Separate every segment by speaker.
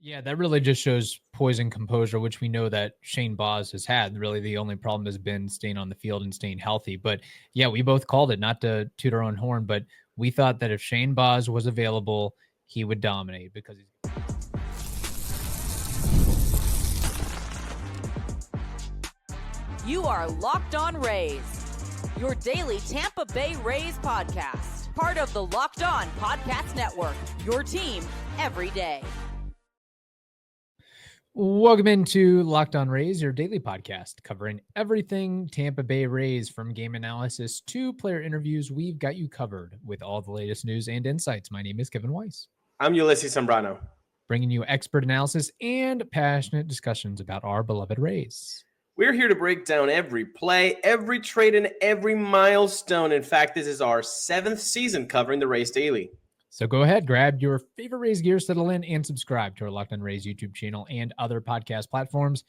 Speaker 1: Yeah, that really just shows poise and composure, which we know that Shane Baz has had. Really, the only problem has been staying on the field and staying healthy. But yeah, we both called it, not to toot our own horn, but we thought that if Shane Baz was available, he would dominate because he's.
Speaker 2: You are Locked On Rays, your daily Tampa Bay Rays podcast. Part of the Locked On Podcast Network, your team every day.
Speaker 1: Welcome into Locked On Rays, your daily podcast covering everything Tampa Bay Rays, from game analysis to player interviews. We've got you covered with all the latest news and insights. My name is Kevin Weiss.
Speaker 3: I'm Ulysses Zambrano,
Speaker 1: bringing you expert analysis and passionate discussions about our beloved Rays.
Speaker 3: We're here to break down every play, every trade, and every milestone. In fact, this is our 7th season covering the Rays daily.
Speaker 1: So go ahead, grab your favorite Rays gear, settle in, and subscribe to our Locked On Rays YouTube channel and other podcast platforms.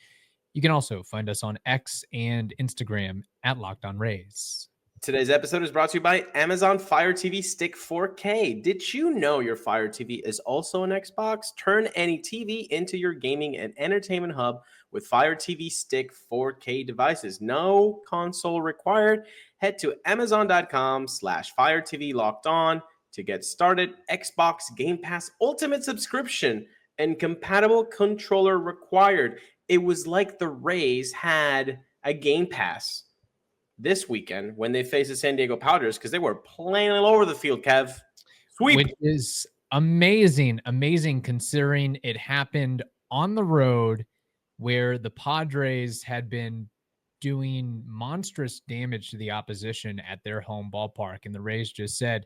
Speaker 1: You can also find us on X and Instagram at Locked On Rays.
Speaker 3: Today's episode is brought to you by Amazon Fire TV Stick 4K. Did you know your Fire TV is also an Xbox? Turn any TV into your gaming and entertainment hub with Fire TV Stick 4K devices. No console required. Head to amazon.com/Fire TV Locked On to get started. Xbox Game Pass Ultimate subscription and compatible controller required. It was like the Rays had a Game Pass this weekend when they faced the San Diego Padres, because they were playing all over the field, Kev. Sweep.
Speaker 1: Which is amazing considering it happened on the road where the Padres had been doing monstrous damage to the opposition at their home ballpark. And the Rays just said,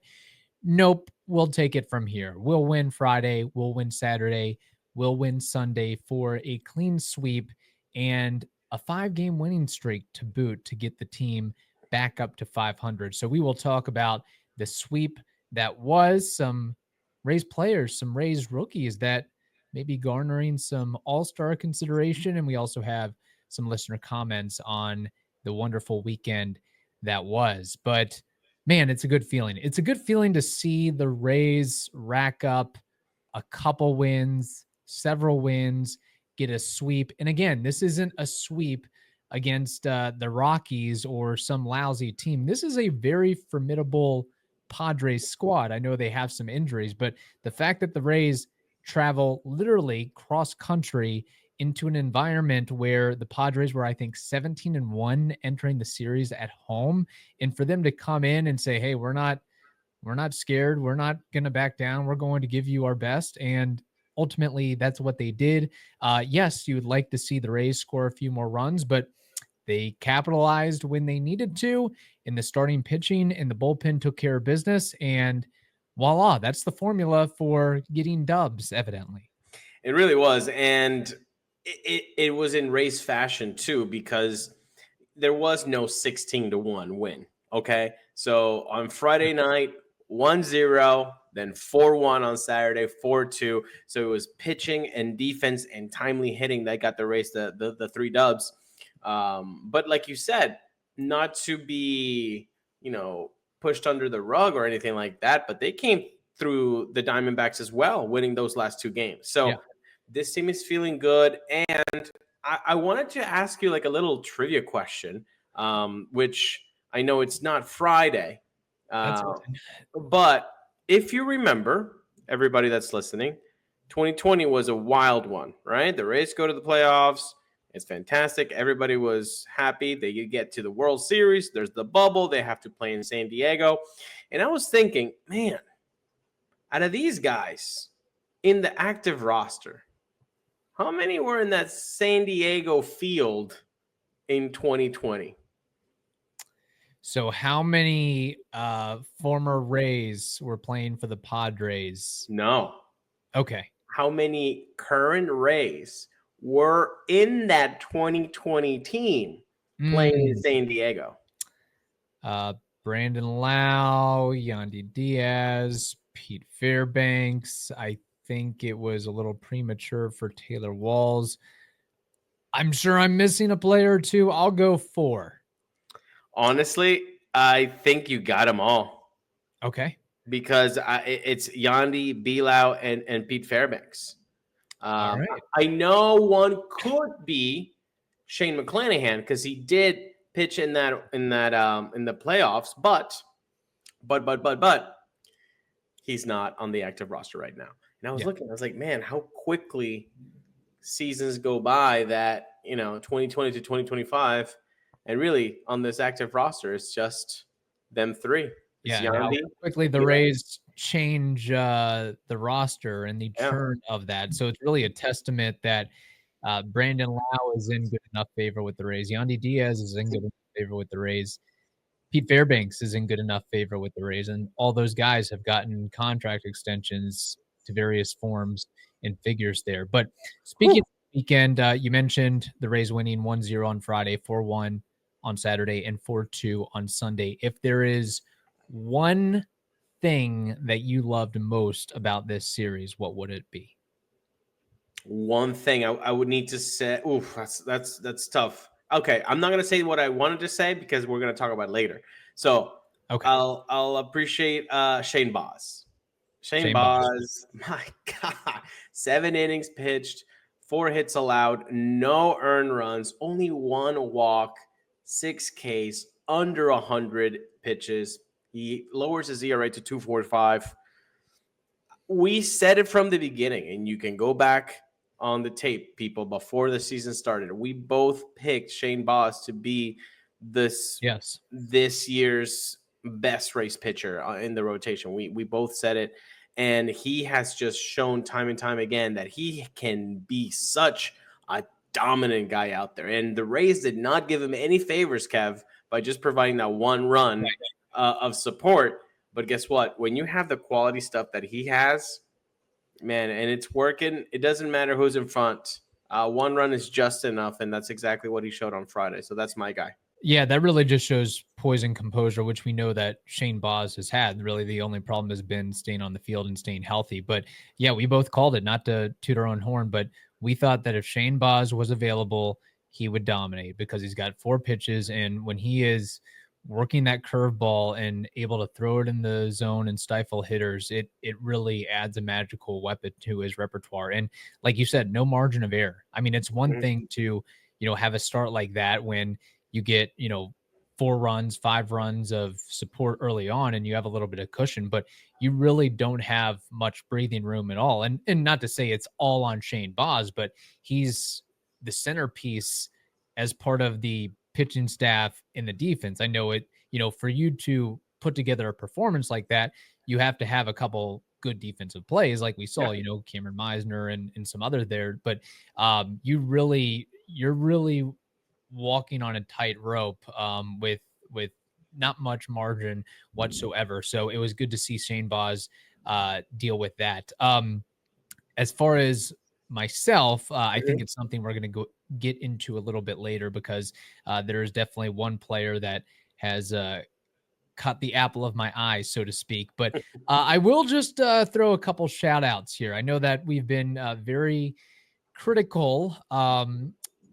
Speaker 1: nope, we'll take it from here. We'll win Friday. We'll win Saturday. We'll win Sunday for a clean sweep and a 5-game winning streak to boot to get the team back up to 500. So we will talk about the sweep that was, some Rays players, some Rays rookies that may be garnering some all-star consideration. And we also have some listener comments on the wonderful weekend that was. But man, it's a good feeling. It's a good feeling to see the Rays rack up a couple wins, several wins, get a sweep. And again, this isn't a sweep against the Rockies or some lousy team. This is a very formidable Padres squad. I know they have some injuries, but the fact that the Rays travel literally cross country into an environment where the Padres were, I think, 17-1 entering the series at home, and for them to come in and say, hey, we're not scared. We're not going to back down. We're going to give you our best. And ultimately, that's what they did. Yes, you would like to see the Rays score a few more runs, but they capitalized when they needed to in the starting pitching, and the bullpen took care of business. And voila, that's the formula for getting dubs, evidently.
Speaker 3: It really was. And it was in Rays fashion, too, because there was no 16-1 win. Okay. So on Friday night, 1-0. Then 4-1 on Saturday, 4-2. So it was pitching and defense and timely hitting that got the Rays the 3 dubs. But like you said, not to be, pushed under the rug or anything like that, but they came through the Diamondbacks as well, winning those last 2 games. So This team is feeling good. And I wanted to ask you like a little trivia question, which I know it's not Friday, but if you remember, everybody that's listening, 2020 was a wild one, right? The Rays go to the playoffs. It's fantastic. Everybody was happy. They get to the World Series. There's the bubble. They have to play in San Diego. And I was thinking, man, out of these guys in the active roster, how many were in that San Diego field in 2020?
Speaker 1: So how many former Rays were playing for the Padres?
Speaker 3: No.
Speaker 1: Okay.
Speaker 3: How many current Rays were in that 2020 team playing in San Diego?
Speaker 1: Brandon Lau, Yandy Diaz, Pete Fairbanks. I think it was a little premature for Taylor Walls. I'm sure I'm missing a player or two. I'll go 4.
Speaker 3: Honestly, I think you got them all.
Speaker 1: Okay.
Speaker 3: Because it's Yandy, Bilao, and Pete Fairbanks.
Speaker 1: All right.
Speaker 3: I know one could be Shane McClanahan because he did pitch in the playoffs, but he's not on the active roster right now. And I was looking, I was like, man, how quickly seasons go by that, 2020 to 2025, and really on this active roster, it's just them three. It's
Speaker 1: How quickly the Rays change the roster and the turn of that. So it's really a testament that Brandon Lau is in good enough favor with the Rays. Yandy Diaz is in good enough favor with the Rays. Pete Fairbanks is in good enough favor with the Rays. And all those guys have gotten contract extensions to various forms and figures there. But speaking of the weekend, you mentioned the Rays winning 1-0 on Friday, 4-1 on Saturday, and 4-2 on Sunday. If there is one thing that you loved most about this series, what would it be?
Speaker 3: One thing I would need to say. Oof, that's tough. Okay, I'm not gonna say what I wanted to say because we're gonna talk about it later. So okay, I'll appreciate Shane Baz. Shane Baz, my God, 7 innings pitched, 4 hits allowed, no earned runs, only 1 walk, 6 Ks, under 100 pitches. He lowers his ERA to 2.45. We said it from the beginning, and you can go back on the tape, people, before the season started. We both picked Shane Baz to be this year's best race pitcher in the rotation. We both said it, and he has just shown time and time again that he can be such a dominant guy out there. And the Rays did not give him any favors, Kev, by just providing that 1 run of support. But guess what? When you have the quality stuff that he has, man, and it's working, it doesn't matter who's in front. 1 run is just enough, and that's exactly what he showed on Friday. So that's my guy.
Speaker 1: Yeah, that really just shows poise and composure, which we know that Shane Baz has had. Really, the only problem has been staying on the field and staying healthy. But yeah, we both called it, not to toot our own horn, but we thought that if Shane Baz was available, he would dominate because he's got 4 pitches. And when he is working that curveball and able to throw it in the zone and stifle hitters, it really adds a magical weapon to his repertoire. And like you said, no margin of error. I mean, it's one thing to, have a start like that when you get, 4 runs, 5 runs of support early on and you have a little bit of cushion, but you really don't have much breathing room at all. And not to say it's all on Shane Baz, but he's the centerpiece as part of the pitching staff in the defense. I know it, for you to put together a performance like that, you have to have a couple good defensive plays like we saw, Kameron Misner and some other there, but you're really walking on a tight rope with not much margin whatsoever. So it was good to see Shane Baz deal with that. As far as myself, I think it's something we're going to get into a little bit later because there is definitely one player that has caught the apple of my eye, so to speak. But I will just throw a couple shout outs here. I know that we've been very critical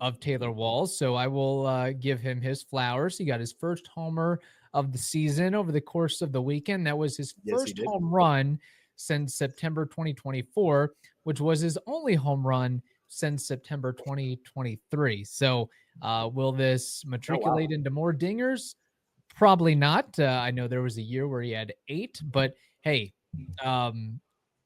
Speaker 1: of Taylor Walls, so I will give him his flowers. He got his first homer of the season over the course of the weekend. That was his first home run since September 2024, which was his only home run since September 2023. So will this matriculate into more dingers? Probably not. I know there was a year where he had 8, but hey,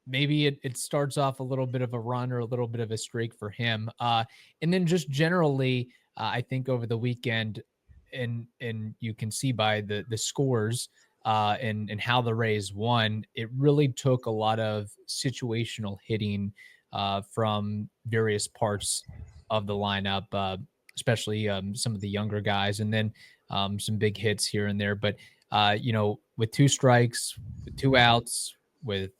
Speaker 1: maybe it starts off a little bit of a run or a little bit of a streak for him. And then just generally, I think over the weekend, and you can see by the scores and how the Rays won, it really took a lot of situational hitting from various parts of the lineup, especially some of the younger guys, and then some big hits here and there. But, with 2 strikes, with 2 outs, with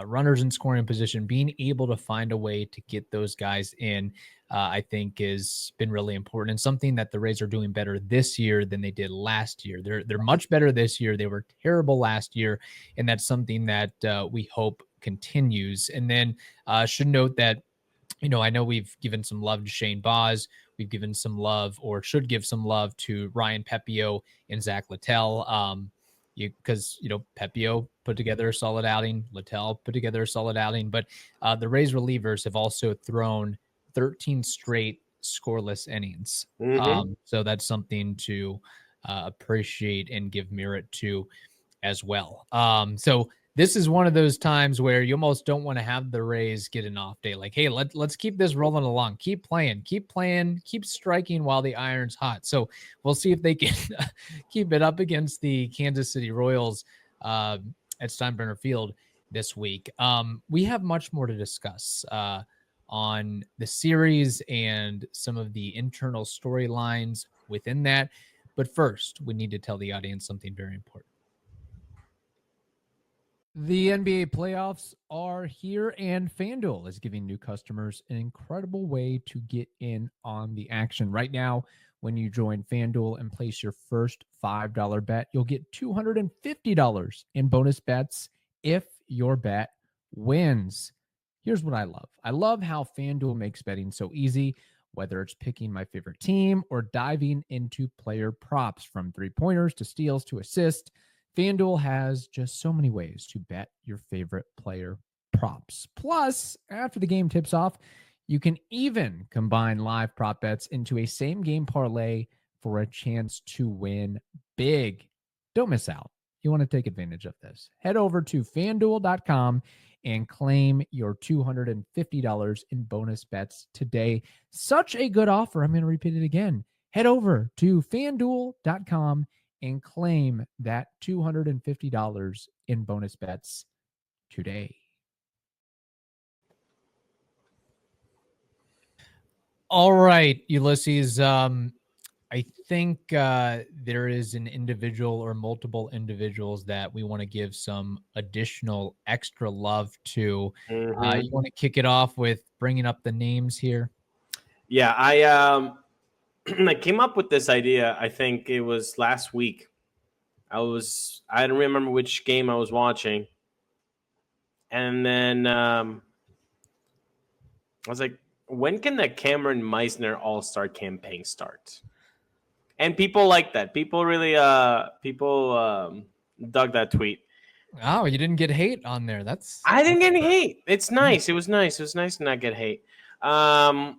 Speaker 1: runners in scoring position, being able to find a way to get those guys in, I think has been really important and something that the Rays are doing better this year than they did last year. They're much better this year. They were terrible last year, and that's something that we hope continues. And then should note that, I know we've given some love to Shane Baz. We've given some love, or should give some love, to Ryan Pepiot and Zack Littell. because Pepiot put together a solid outing, Littell put together a solid outing, but the Rays relievers have also thrown 13 straight scoreless innings. So that's something to appreciate and give merit to as well. So this is one of those times where you almost don't want to have the Rays get an off day. Like, hey, let's keep this rolling along. Keep playing, keep striking while the iron's hot. So we'll see if they can keep it up against the Kansas City Royals at Steinbrenner Field this week. We have much more to discuss on the series and some of the internal storylines within that. But first, we need to tell the audience something very important. The NBA playoffs are here, and FanDuel is giving new customers an incredible way to get in on the action. Right now, when you join FanDuel and place your first $5 bet, you'll get $250 in bonus bets if your bet wins. Here's what I love. I love how FanDuel makes betting so easy, whether it's picking my favorite team or diving into player props, from three-pointers to steals to assists. FanDuel has just so many ways to bet your favorite player props. Plus, after the game tips off, you can even combine live prop bets into a same game parlay for a chance to win big. Don't miss out. You want to take advantage of this. Head over to FanDuel.com and claim your $250 in bonus bets today. Such a good offer. I'm going to repeat it again. Head over to FanDuel.com and claim that $250 in bonus bets today. All right, Ulysses. I think there is an individual or multiple individuals that we want to give some additional extra love to. You want to kick it off with bringing up the names here?
Speaker 3: Yeah, I came up with this idea. I think it was last week. I don't remember which game I was watching. And then I was like, when can the Kameron Misner All-Star campaign start? And people like that. People really dug that tweet.
Speaker 1: Oh, you didn't get hate on there.
Speaker 3: I didn't get any hate. It's nice. It was nice. It was nice to not get hate. And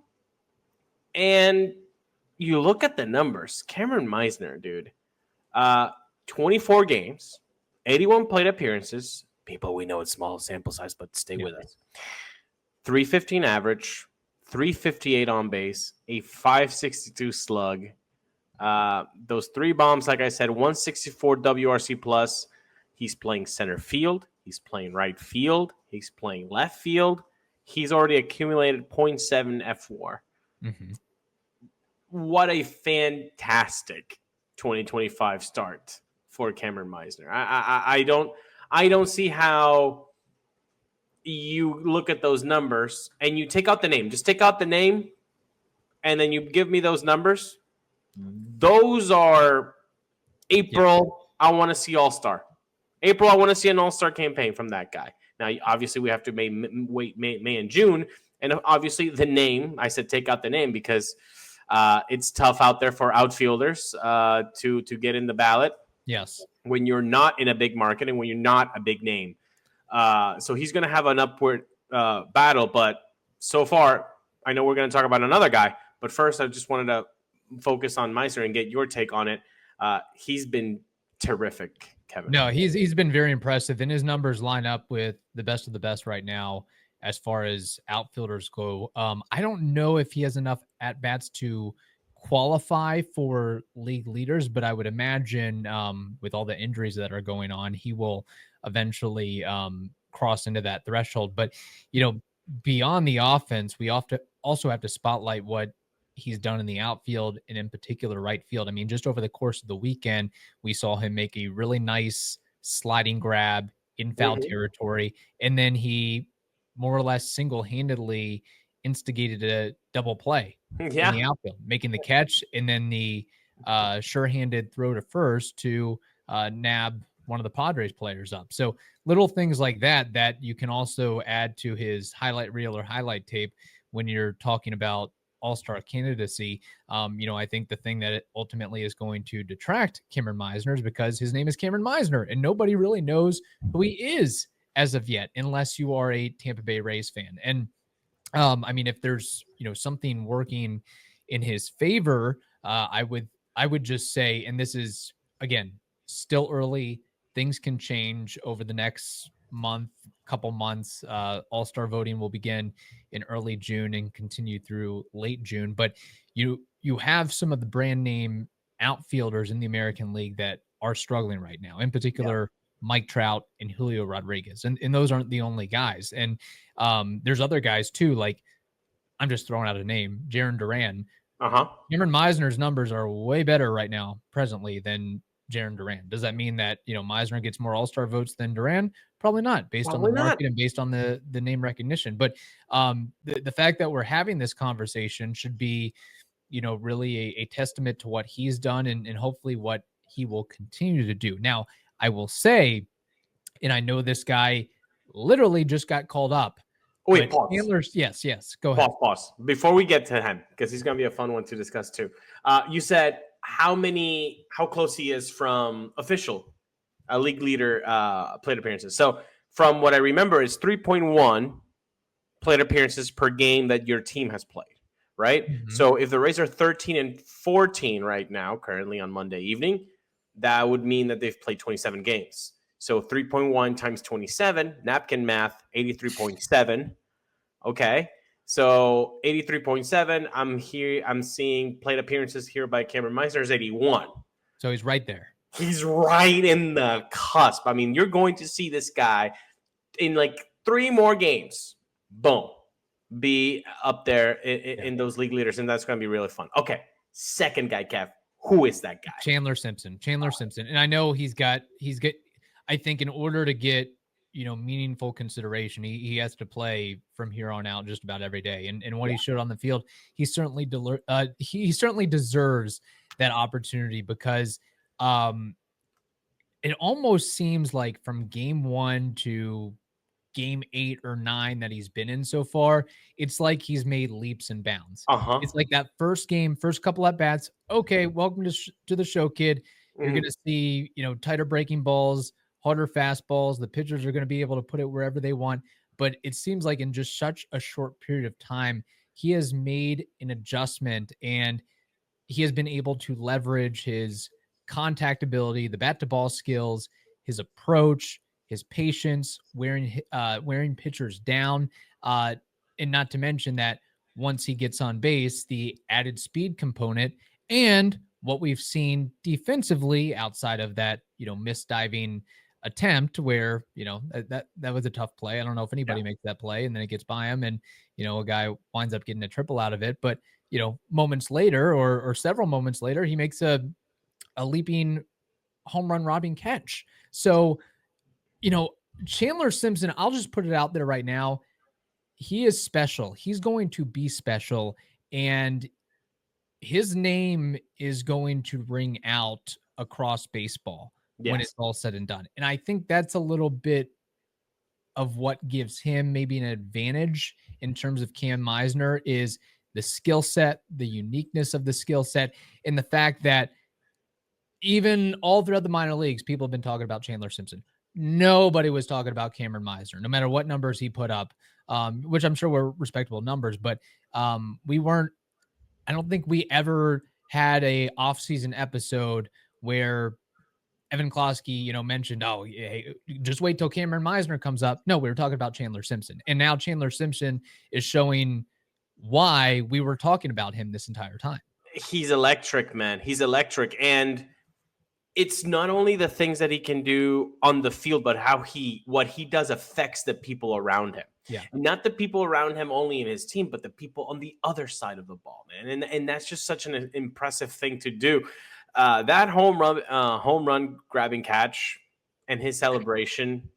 Speaker 3: you look at the numbers. Kameron Misner, dude. 24 games, 81 plate appearances. People, we know it's small sample size, but stay with us. 315 average, 358 on base, a 562 slug. Those 3 bombs, like I said, 164 WRC plus. He's playing center field. He's playing right field. He's playing left field. He's already accumulated 0.7 F4. What a fantastic 2025 start for Kameron Misner. I don't see how you look at those numbers and you take out the name. Just take out the name, and then you give me those numbers. Those are April. I want to see All-Star. April, I want to see an All-Star campaign from that guy. Now, obviously, we have to wait May and June, and obviously the name. I said take out the name because it's tough out there for outfielders to get in the ballot.
Speaker 1: Yes,
Speaker 3: when you're not in a big market and when you're not a big name. So he's going to have an upward battle. But so far, I know we're going to talk about another guy. But first, I just wanted to focus on Meisner and get your take on it. He's been terrific, Kevin.
Speaker 1: No, he's been very impressive, and his numbers line up with the best of the best right now as far as outfielders go. I don't know if he has enough at-bats to qualify for league leaders, but I would imagine with all the injuries that are going on, he will eventually cross into that threshold. But, beyond the offense, we also have to spotlight what he's done in the outfield and in particular right field. I mean, just over the course of the weekend, we saw him make a really nice sliding grab in foul territory, and then he more or less single-handedly instigated a double play in the outfield, making the catch and then the sure-handed throw to first to nab one of the Padres players up. So little things like that you can also add to his highlight reel or highlight tape when you're talking about all-star candidacy. I think the thing that ultimately is going to detract Kameron Misner is because his name is Kameron Misner, and nobody really knows who he is as of yet, unless you are a Tampa Bay Rays fan. And if there's something working in his favor, I would just say, and this is again still early, things can change over the next couple months. All-star voting will begin in early June and continue through late June. But you have some of the brand name outfielders in the American League that are struggling right now. In particular, Mike Trout and Julio Rodriguez, and those aren't the only guys. And there's other guys too. Like, I'm just throwing out a name, Jarren Duran. Kameron Misner's numbers are way better right now, presently, than Jarren Duran. Does that mean that Misner gets more All-Star votes than Duran? Probably not, based on the market and based on the name recognition. But the fact that we're having this conversation should be, really a testament to what he's done and hopefully what he will continue to do. Now, I will say, and I know this guy literally just got called up.
Speaker 3: Wait, pause.
Speaker 1: Yes. Go ahead.
Speaker 3: Pause. Before we get to him, because he's going to be a fun one to discuss too. You said how close he is from official league leader plate appearances. So from what I remember, is 3.1 plate appearances per game that your team has played, right? Mm-hmm. So if the Rays are 13-14 right now, currently on Monday evening, that would mean that they've played 27 games. So 3.1 times 27, napkin math, 83.7. Okay. So 83.7. I'm seeing plate appearances here by Kameron Misner is 81.
Speaker 1: So he's right there.
Speaker 3: He's right in the cusp. I mean, you're going to see this guy in like 3 more games. Boom. Be up there in those league leaders. And that's going to be really fun. Okay. Second guy, Kev. Who is that guy?
Speaker 1: Chandler Simpson. And I know he's got, I think in order to get, meaningful consideration, he has to play from here on out just about every day. And what he showed on the field, he certainly deserves that opportunity, because it almost seems like from game 1 to game 8 or 9 that he's been in so far, it's like he's made leaps and bounds. It's like that first couple at bats. Okay, welcome to the show, kid. You're going to see, tighter breaking balls, harder fastballs. The pitchers are going to be able to put it wherever they want. But it seems like in just such a short period of time, he has made an adjustment, and he has been able to leverage his contact ability, the bat to ball skills, his approach, his patience, wearing pitchers down, and not to mention that once he gets on base, the added speed component and what we've seen defensively outside of that, misdiving attempt where, that was a tough play. I don't know if anybody makes that play and then it gets by him and, a guy winds up getting a triple out of it. But, moments later or several moments later, he makes a leaping home run robbing catch. So, Chandler Simpson, I'll just put it out there right now. He is special. He's going to be special, and his name is going to ring out across baseball when it's all said and done. And I think that's a little bit of what gives him maybe an advantage in terms of Kam Misner is the skill set, the uniqueness of the skill set, and the fact that even all throughout the minor leagues, people have been talking about Chandler Simpson. Nobody was talking about Kameron Misner, no matter what numbers he put up, which I'm sure were respectable numbers, but I don't think we ever had a off-season episode where Evan Klosky, mentioned, hey, just wait till Kameron Misner comes up. No, we were talking about Chandler Simpson. And now Chandler Simpson is showing why we were talking about him this entire time.
Speaker 3: He's electric, man. He's electric. And it's not only the things that he can do on the field, but what he does affects the people around him.
Speaker 1: Yeah.
Speaker 3: Not the people around him only in his team, but the people on the other side of the ball, man. And that's just such an impressive thing to do. That home run grabbing catch and his celebration.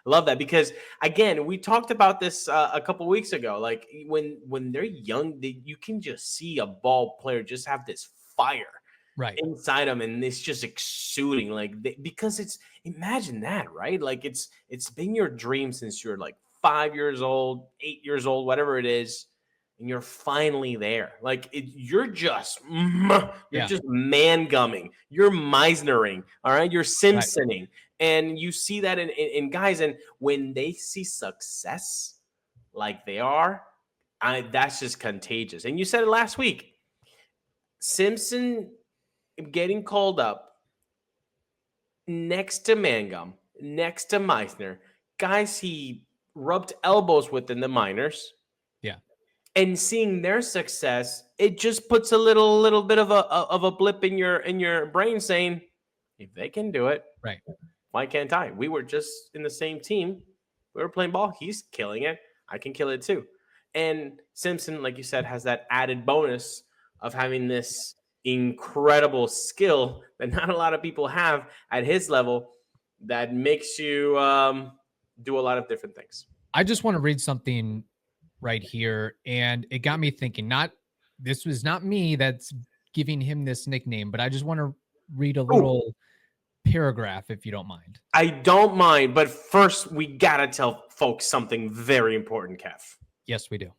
Speaker 3: Love that because again, we talked about this a couple weeks ago. Like when they're young, you can just see a ball player just have this fire inside them, and it's just exuding. Because imagine that, right? Like it's been your dream since you're like 5 years old, 8 years old, whatever it is, and you're finally there. Like you're just man gumming. You're Meisnering. All right. You're Simpsoning. Right. And you see that in guys. And when they see success like they are, that's just contagious. And you said it last week. Simpson getting called up next to Mangum, next to Meisner, guys he rubbed elbows with in the minors.
Speaker 1: Yeah.
Speaker 3: And seeing their success, it just puts a little bit of a blip in your brain saying, if they can do it,
Speaker 1: right,
Speaker 3: why can't I? We were just in the same team. We were playing ball. He's killing it. I can kill it too. And Simpson, like you said, has that added bonus of having this incredible skill that not a lot of people have at his level that makes you do a lot of different things.
Speaker 1: I just want to read something right here, and it got me thinking. This was not me that's giving him this nickname, but I just want to read a little paragraph, if you don't mind.
Speaker 3: I don't mind, but first we gotta tell folks something very important, Kev.
Speaker 1: Yes, we do.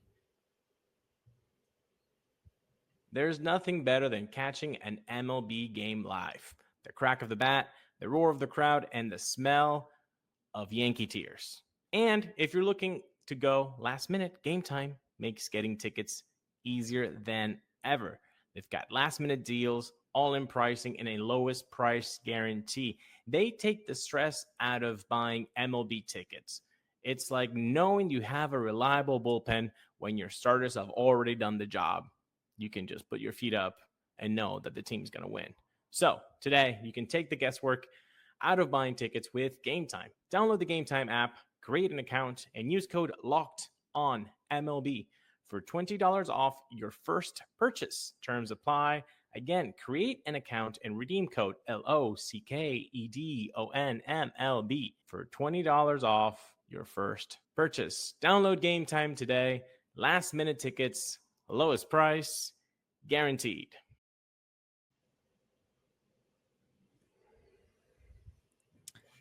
Speaker 3: There's nothing better than catching an MLB game live. The crack of the bat, the roar of the crowd, and the smell of Yankee tears. And if you're looking to go last minute, Game Time makes getting tickets easier than ever. They've got last minute deals, all in pricing, and a lowest price guarantee. They take the stress out of buying MLB tickets. It's like knowing you have a reliable bullpen when your starters have already done the job. You can just put your feet up and know that the team's going to win. So today, you can take the guesswork out of buying tickets with Game Time. Download the Game Time app, create an account, and use code LOCKEDONMLB for $20 off your first purchase. Terms apply. Again, create an account and redeem code LOCKEDONMLB for $20 off your first purchase. Download Game Time today. Last minute tickets, lowest price, guaranteed.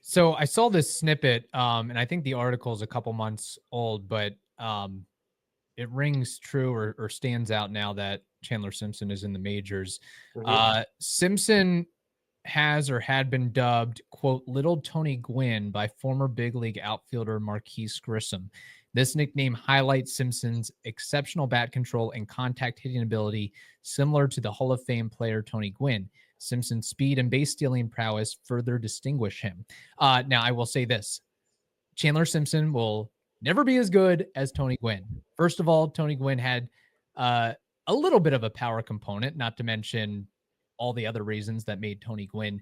Speaker 1: So I saw this snippet, and I think the article is a couple months old, but it rings true or stands out now that Chandler Simpson is in the majors. Mm-hmm. Simpson has or had been dubbed, quote, Little Tony Gwynn by former big league outfielder Marquis Grissom. This nickname highlights Simpson's exceptional bat control and contact hitting ability, similar to the Hall of Fame player Tony Gwynn. Simpson's speed and base stealing prowess further distinguish him. Now, I will say this. Chandler Simpson will never be as good as Tony Gwynn. First of all, Tony Gwynn had a little bit of a power component, not to mention all the other reasons that made Tony Gwynn.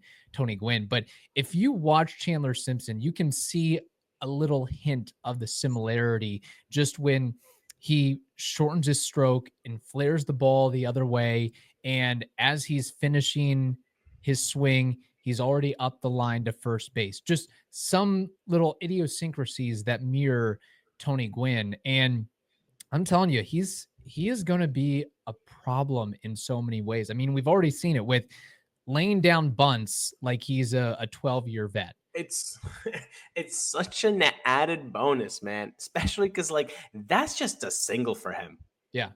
Speaker 1: But if you watch Chandler Simpson, you can see a little hint of the similarity just when he shortens his stroke and flares the ball the other way. And as he's finishing his swing, he's already up the line to first base. Just some little idiosyncrasies that mirror Tony Gwynn. And I'm telling you, he is going to be a problem in so many ways. I mean, we've already seen it with laying down bunts like he's a 12-year vet.
Speaker 3: It's such an added bonus, man, especially because like that's just a single for him.
Speaker 1: Yeah.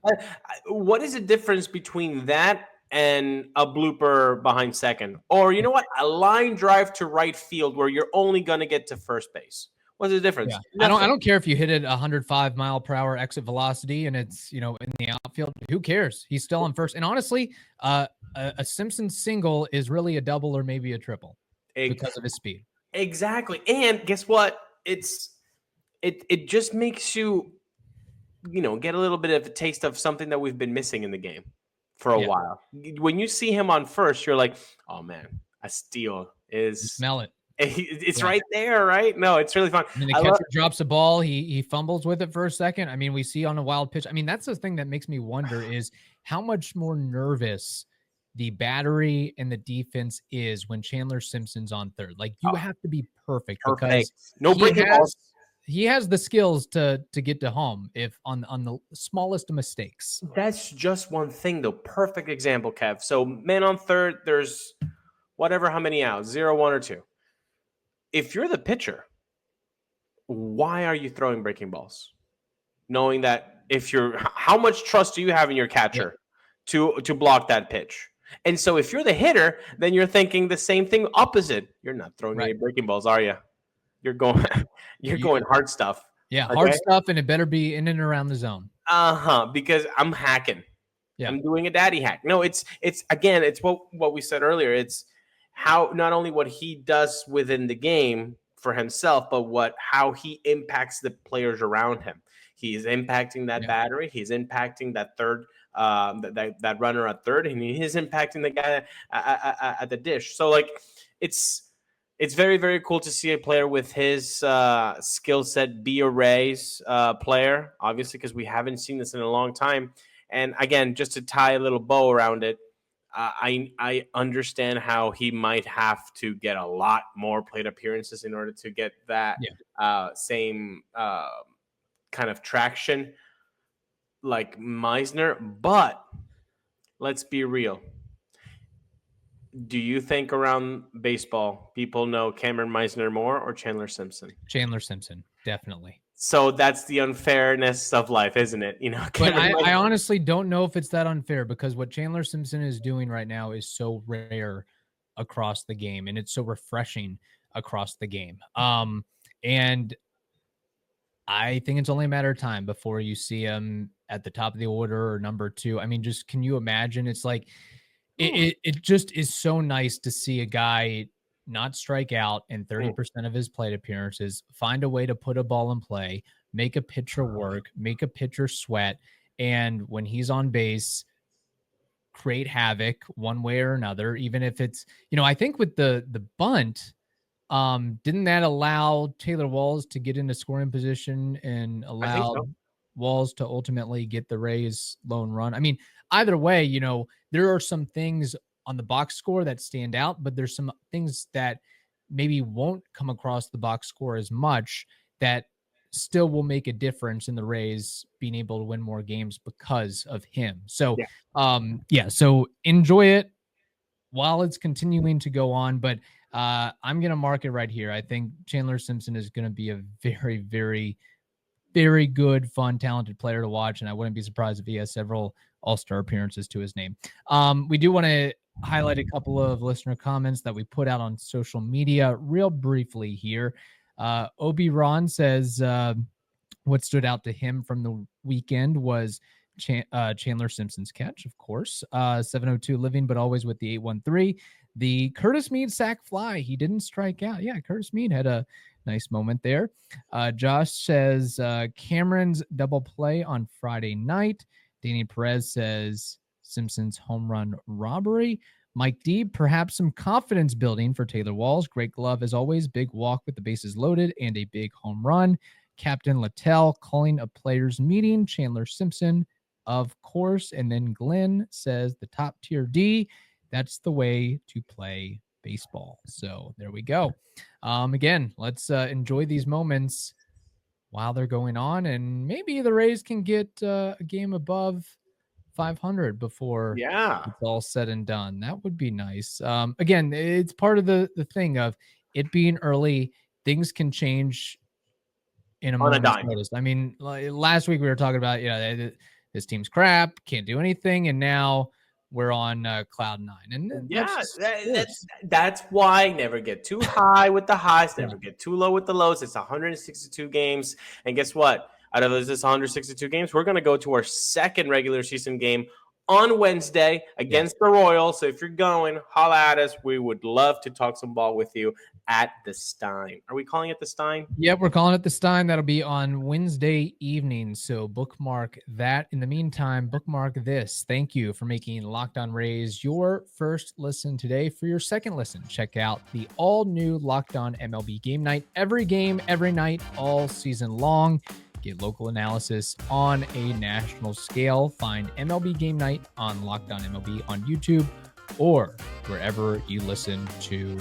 Speaker 3: What is the difference between that and a blooper behind second? Or you know what? A line drive to right field where you're only going to get to first base. What's the difference?
Speaker 1: Yeah. I don't care if you hit it 105 mile per hour exit velocity and it's, in the outfield. Who cares? He's still on first. And honestly, a Simpson single is really a double or maybe a triple because of his speed.
Speaker 3: Exactly. And guess what? It just makes you, get a little bit of a taste of something that we've been missing in the game for a while. When you see him on first, you're like, oh man, a steal is.
Speaker 1: You smell it.
Speaker 3: It's right there, right? No, it's really fun.
Speaker 1: And the catcher drops a ball. He fumbles with it for a second. I mean, we see on a wild pitch. I mean, that's the thing that makes me wonder is how much more nervous the battery and the defense is when Chandler Simpson's on third. Like you have to be perfect. Because
Speaker 3: no breaking balls.
Speaker 1: He has the skills to get to home if on the smallest of mistakes.
Speaker 3: That's just one thing, though. Perfect example, Kev. So man on third, there's whatever, how many outs, 0, 1, or 2. If you're the pitcher, why are you throwing breaking balls? Knowing that how much trust do you have in your catcher to block that pitch? And so if you're the hitter, then you're thinking the same thing opposite. You're not throwing any breaking balls, are you? You're going going hard stuff.
Speaker 1: Yeah, hard stuff, and it better be in and around the zone.
Speaker 3: Because I'm hacking.
Speaker 1: Yeah.
Speaker 3: I'm doing a daddy hack. No, it's again, it's what we said earlier. It's how not only what he does within the game for himself, but how he impacts the players around him. He's impacting that battery. He's impacting that third, that runner at third, and he is impacting the guy at the dish. So like, it's very, very cool to see a player with his skill set be a Rays player, obviously, because we haven't seen this in a long time. And again, just to tie a little bow around it, I understand how he might have to get a lot more plate appearances in order to get that same kind of traction like Meisner. But let's be real. Do you think around baseball people know Kameron Misner more or Chandler Simpson?
Speaker 1: Chandler Simpson, definitely.
Speaker 3: So that's the unfairness of life, isn't it? You know,
Speaker 1: but I honestly don't know if it's that unfair, because what Chandler Simpson is doing right now is so rare across the game, and it's so refreshing across the game. And I think it's only a matter of time before you see him at the top of the order or number 2. I mean, just can you imagine? It's like it just is so nice to see a guy not strike out in 30% of his plate appearances, find a way to put a ball in play, make a pitcher work, make a pitcher sweat, and when he's on base, create havoc one way or another, even if it's, I think with the bunt, didn't that allow Taylor Walls to get into scoring position and allow Walls to ultimately get the Rays lone run? I mean, either way, there are some things on the box score that stand out, but there's some things that maybe won't come across the box score as much that still will make a difference in the Rays being able to win more games because of him. So, so enjoy it while it's continuing to go on. But I'm going to mark it right here. I think Chandler Simpson is going to be a very, very, very good, fun, talented player to watch. And I wouldn't be surprised if he has several all-star appearances to his name. We do want to highlight a couple of listener comments that we put out on social media real briefly here. Obi Ron says what stood out to him from the weekend was Chandler Simpson's catch, of course. 702 living, but always with the 813. The Curtis Mead sack fly. He didn't strike out. Yeah, Curtis Mead had a nice moment there. Josh says Cameron's double play on Friday night. Danny Perez says Simpson's home run robbery. Mike D, perhaps some confidence building for Taylor Walls. Great glove as always. Big walk with the bases loaded and a big home run. Captain Littell calling a players meeting. Chandler Simpson, of course. And then Glenn says the top tier D. That's the way to play baseball. So there we go. Again, let's enjoy these moments while they're going on, and maybe the Rays can get a game above 500 before it's all said and done. That would be nice. Again, it's part of the thing of it being early. Things can change in a moment's notice. I mean, last week we were talking about, this team's crap, can't do anything, and now we're on cloud 9. And
Speaker 3: that's why never get too high with the highs, never get too low with the lows. It's 162 games, and guess what? Out of this 162 games, we're going to go to our second regular season game on Wednesday against the Royals. So if you're going, holla at us. We would love to talk some ball with you at the Stein. Are we calling it the Stein?
Speaker 1: Yep, we're calling it the Stein. That'll be on Wednesday evening. So bookmark that. In the meantime, bookmark this. Thank you for making Locked On Rays your first listen today. For your second listen, check out the all-new Locked On MLB Game Night. Every game, every night, all season long. Get local analysis on a national scale. Find MLB Game Night on Locked On MLB on YouTube or wherever you listen to